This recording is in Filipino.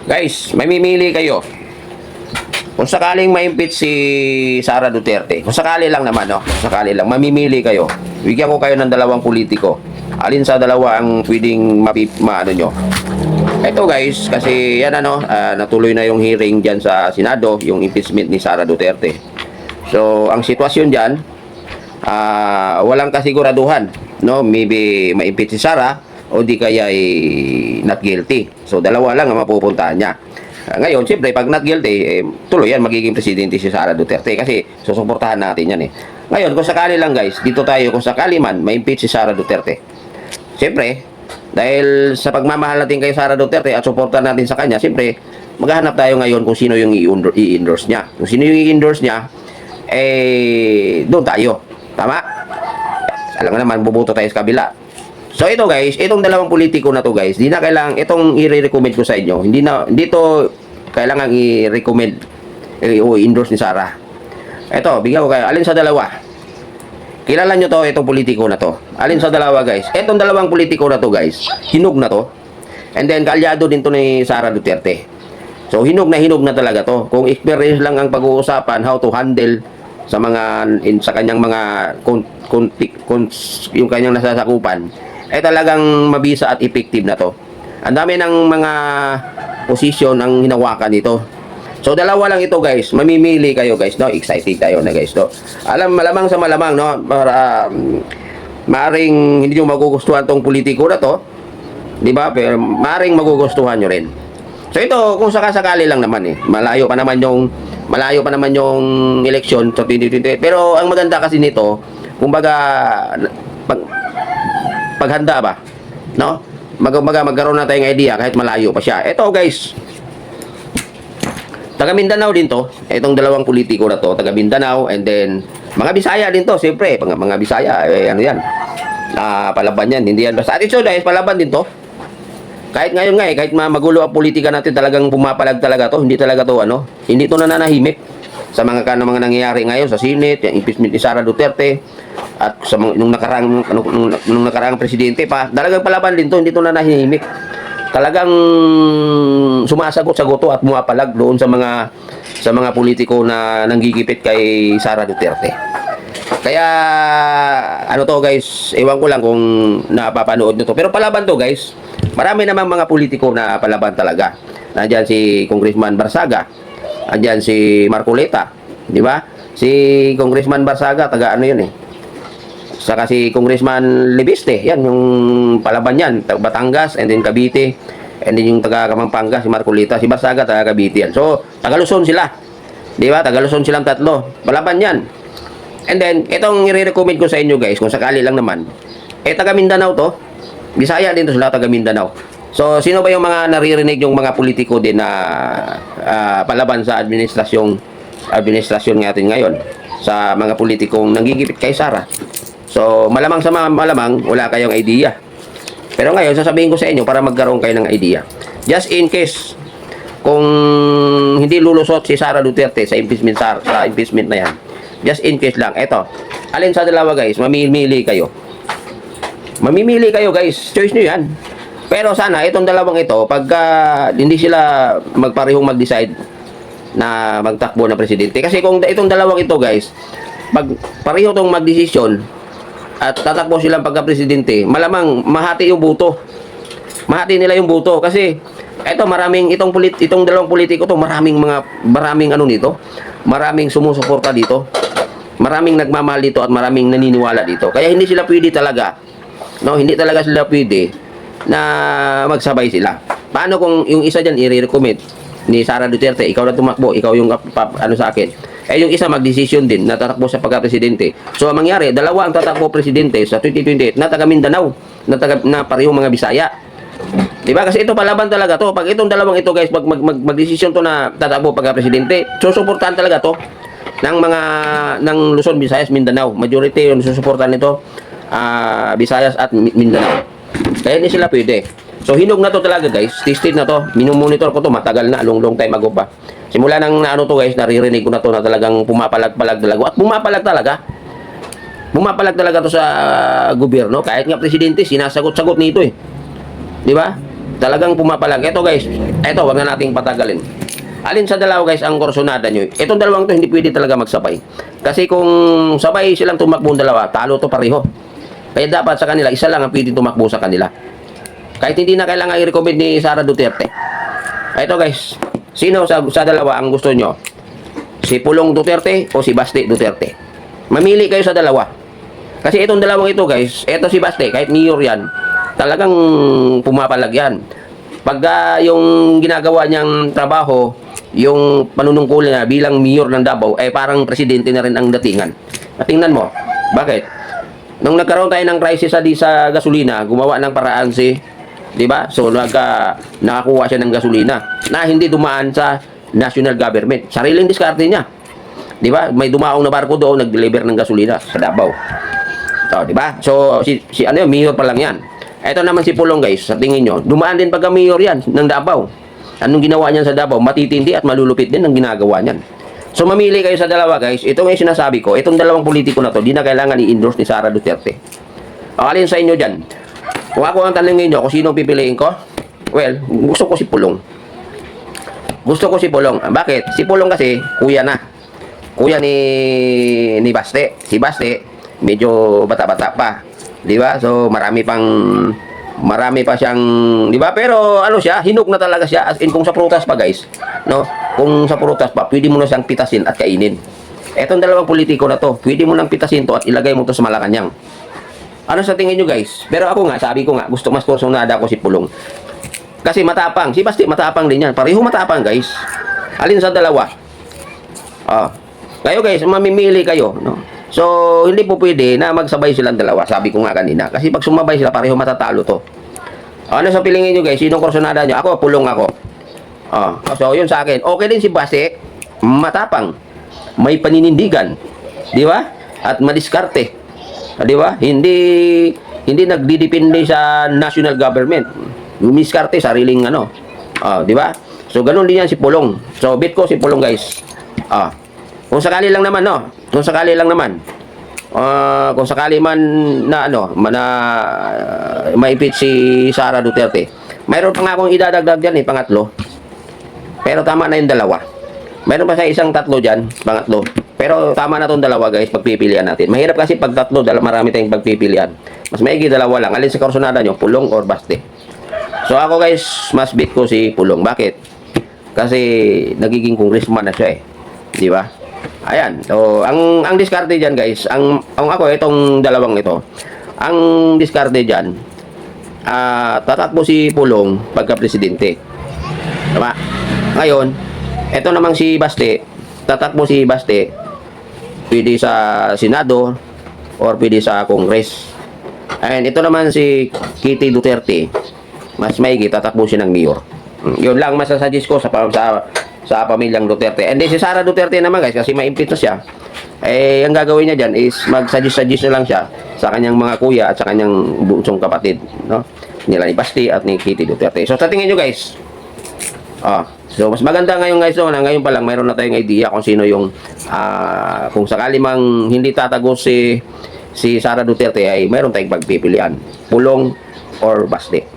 Guys, mamimili kayo. Kung sakaling ma-impeach si Sara Duterte, kung sakali lang naman, no? Kung sakali lang, mamimili kayo. Bigyan ko kayo ng dalawang politiko. Alin sa dalawa ang pwedeng maano nyo? Ito guys, kasi yan natuloy na yung hearing dyan sa Senado, yung impeachment ni Sara Duterte. So, ang sitwasyon dyan, walang kasiguraduhan, no? Maybe ma-impeach si Sara o di kaya not guilty. So, dalawa lang ang mapupuntahan niya. Ngayon, siyempre, pag not guilty, tuloy yan, magiging presidente si Sara Duterte kasi susuportahan natin yan eh. Ngayon, kung sakali lang guys, dito tayo, kung sakali man, ma-impeach si Sara Duterte. Siyempre, dahil sa pagmamahal natin kay Sara Duterte at suportahan natin sa kanya, siyempre, maghahanap tayo ngayon kung sino yung i-endorse niya. Kung sino yung i-endorse niya, doon tayo. Tama? Alam nga naman, bubuto tayo sa kabila. So ito guys, itong dalawang politiko na to guys, di na kailangan, itong i-recommend ko sa inyo, hindi to kailangan i-recommend o i-endorse ni Sara. Ito, bigyan ko kayo, alin sa dalawa? Kilala nyo to, itong politiko na to. Alin sa dalawa guys? Itong dalawang politiko na to guys, hinog na to. And then, kaalyado din to ni Sara Duterte. So, hinog na talaga to. Kung experience lang ang pag-uusapan, how to handle sa kanyang mga yung kanyang nasasakupan, talagang mabisa at effective na to. Ang dami ng mga posisyon ang hinawakan nito. So dalawa lang ito guys, mamimili kayo guys, no? Excited tayo na guys, no? Malamang sa malamang, no? Para maaring hindi nyo magugustuhan tong politiko na to, di ba? Pero maaring magugustuhan nyo rin. So ito, kung sakasakali lang naman malayo pa naman yung election sa 2028. Pero ang maganda kasi nito, kumbaga paghanda ba, no? Magkaroon na tayong idea kahit malayo pa siya. Ito guys, taga Mindanao din to. Itong dalawang politiko na to, taga Mindanao, and then mga Bisaya din to, siyempre, mga Bisaya, ano yan, palaban yan, hindi yan basta attitude, palaban din to. Kahit ngayon kahit magulo ang politika natin, talagang pumapalag talaga to, hindi talaga to, hindi to nananahimik sa mga nangyayari ngayon sa Senate, yung impeachment ni Sara Duterte, at sa nung nakaraang presidente pa, talagang palaban din to, hindi to nananahimik. Talagang sumasagot-sagot to at pumapalag doon sa mga politiko na nanggigipit kay Sara Duterte. Kaya to guys, ewan ko lang kung napapanood nyo to, pero palaban to guys. Marami namang mga politiko na palaban talaga. Nandiyan si Congressman Barsaga, nandiyan si Marcoleta, di ba? Si Congressman Barsaga, taga yun Saka si Congressman Libiste, yan yung palaban yan, taga Batangas, and then Cavite, and then yung taga Kapampangas, si Marcoleta, si Barsaga, taga Cavite yan. So, taga Luzon sila, di ba? Taga Luzon silang tatlo, palaban yan. And then, itong i-recommend ko sa inyo guys, kung sakali lang naman, taga Mindanao to, Bisaya din to sila, taga Mindanao. So, sino ba yung mga naririnig yung mga politiko din na palaban sa administrasyon natin ngayon, sa mga politikong nanggigipit kay Sara? So, malamang sa malamang, wala kayong idea. Pero ngayon, sasabihin ko sa inyo para magkaroon kayo ng idea. Just in case, kung hindi lulusot si Sara Duterte sa impeachment na yan, just in case lang, alin sa dalawa guys, mamimili kayo. Mamimili kayo guys, choice nyo yan. Pero sana, itong dalawang ito, pagka hindi sila magparehong mag-decide na magtakbo na presidente. Kasi kung itong dalawang ito guys, pag pareho itong mag-desisyon, at tatakbo silang pagka-presidente, malamang mahati yung buto. Mahati nila yung buto kasi itong dalawang politiko to, maraming nito. Maraming sumusuporta dito. Maraming nagmamahal dito at maraming naniniwala dito. Kaya hindi sila pwede talaga. No, hindi talaga sila pwede na magsabay sila. Paano kung yung isa diyan i-recommend ni Sara Duterte, ikaw na tumakbo, ikaw yung sa akin. Yung isa magdesisyon din na tatakbo sa pagka-presidente. So, ang mangyari, dalawa ang tatakbo presidente sa 2028 na taga Mindanao, na parehong mga Bisaya. Diba? Kasi ito palaban talaga to. Pag itong dalawang ito guys, magdesisyon to na tatakbo pagka-presidente, susuportahan talaga to ng Luzon, Visayas, Mindanao. Majority yung susuportahan nito, Visayas at Mindanao. Kaya hindi sila pwede. So, hinog na to talaga guys. Tested na to. Minumonitor ko to. Matagal na. Long time ago pa. Simula nang to guys, naririnig ko na to na talagang pumapalag-palag talaga. At pumapalag talaga. Pumapalag talaga to sa gobyerno. Kahit nga presidente, sinasagot-sagot nito Di ba? Talagang pumapalag. Ito guys, ito, wag na nating patagalin. Alin sa dalawa guys ang kursunada nyo? Itong dalawang to hindi pwede talaga magsabay. Kasi kung sabay silang tumakbo ang dalawa, talo to pareho. Kaya dapat sa kanila, isa lang ang pwede tumakbo sa kanila. Kahit hindi na kailangan i-recommend ni Sara Duterte. Ito guys, sino sa dalawa ang gusto nyo? Si Pulong Duterte o si Baste Duterte? Mamili kayo sa dalawa. Kasi itong dalawang ito guys, ito si Baste, kahit mayor yan, talagang pumapalag yan. Pagka yung ginagawa niyang trabaho, yung panunungkulan niya bilang mayor ng Davao, parang presidente na rin ang datingan. Tingnan mo, bakit? Nung nagkaroon tayo ng crisis sa gasolina, gumawa ng paraan si, di ba? So, nakakuha siya ng gasolina na hindi dumaan sa national government. Sariling diskarte niya. Di ba? May dumaong na barko doon, nag-deliver ng gasolina sa Davao. So, di ba? So, si ano yun, mayor pa lang yan. Ito naman si Pulong guys, sa tingin nyo, dumaan din pagka mayor yan ng Davao. Anong ginawa niyan sa Davao? Matitindi at malulupit din ang ginagawa niyan. So mamili kayo sa dalawa guys. Ito nga yung sinasabi ko, itong dalawang politiko na to, di na kailangan i-endorse ni Sara Duterte. O alin sa inyo dyan? Kung ako ang tanongin nyo kung sino pipiliin ko, well, gusto ko si Pulong. Gusto ko si Pulong. Bakit? Si Pulong kasi, kuya na. Kuya ni Baste. Si Baste, medyo bata-bata pa. Di ba? So marami pa siyang, di ba? Pero ano siya, hinuk na talaga siya. As in, kung sa prutas pa guys, no? Kung sa prutas pa, pwede mo na siyang pitasin at kainin. Etong dalawang politiko na to, pwede mo nang pitasin to at ilagay mo to sa Malacanang. Ano sa tingin nyo guys? Pero ako nga, sabi ko nga, gusto mas kursunada ko si Pulong. Kasi matapang. Si Basti matapang din yan. Pareho matapang guys. Alin sa dalawa? Kayo guys, mamimili kayo, no? So, hindi po pwede na magsabay silang dalawa. Sabi ko nga kanina. Kasi pag sumabay sila, pareho matatalo to. Ano sa pilingin nyo guys? Sinong kursunada nyo? Ako, Pulong ako. So, yun sa akin. Okay din si Basti. Matapang. May paninindigan. Di ba? At madiskarte. Di ba? Hindi nagdidepende sa national government. Dumiskarte, sariling ano. Di ba? So, ganun din yan si Pulong. So, bet ko si Pulong guys. Kung sakali lang naman, no? Kung sakali lang naman. Kung sakali man na ano, maipit si Sara Duterte. Mayroon pa nga akong idadagdag dyan pangatlo. Pero tama na yung dalawa. Mayroon pa sa isang tatlo dyan, pangatlo. Pero tama na itong dalawa guys, pagpipilian natin. Mahirap kasi pag tatlo, marami tayong pagpipilian. Mas maigi dalawa lang. Alin sa kursunada nyo, Pulong or Baste? So ako guys, mas bet ko si Pulong. Bakit? Kasi nagiging congressman na siya Di ba? Ayan. So, ang diskarte diyan, guys, ang ako itong dalawang ito. Ang diskarte diyan, tatakbo si Pulong pagka presidente. Tama? Ngayon, ito namang si Baste, tatakbo si Baste pwede sa Senado or pwede sa Congress. And ito naman si Kitty Duterte, mas maigi tatakbo siya ng mayor. Yun lang masasuggest ko sa pamilyang Duterte. And then si Sara Duterte naman guys, kasi ma-impeach na siya, ang gagawin niya dyan is mag-suggest na lang siya sa kanyang mga kuya at sa kanyang bunsong kapatid, no? Nila ni Basti at ni Kitty Duterte. So sa tingin nyo guys, so mas maganda ngayon guys, na ngayon pa lang mayroon na tayong idea kung sino yung kung sakali mang hindi tatagos si Sara Duterte ay mayroon tayong pagpipilian, Pulong or Basti.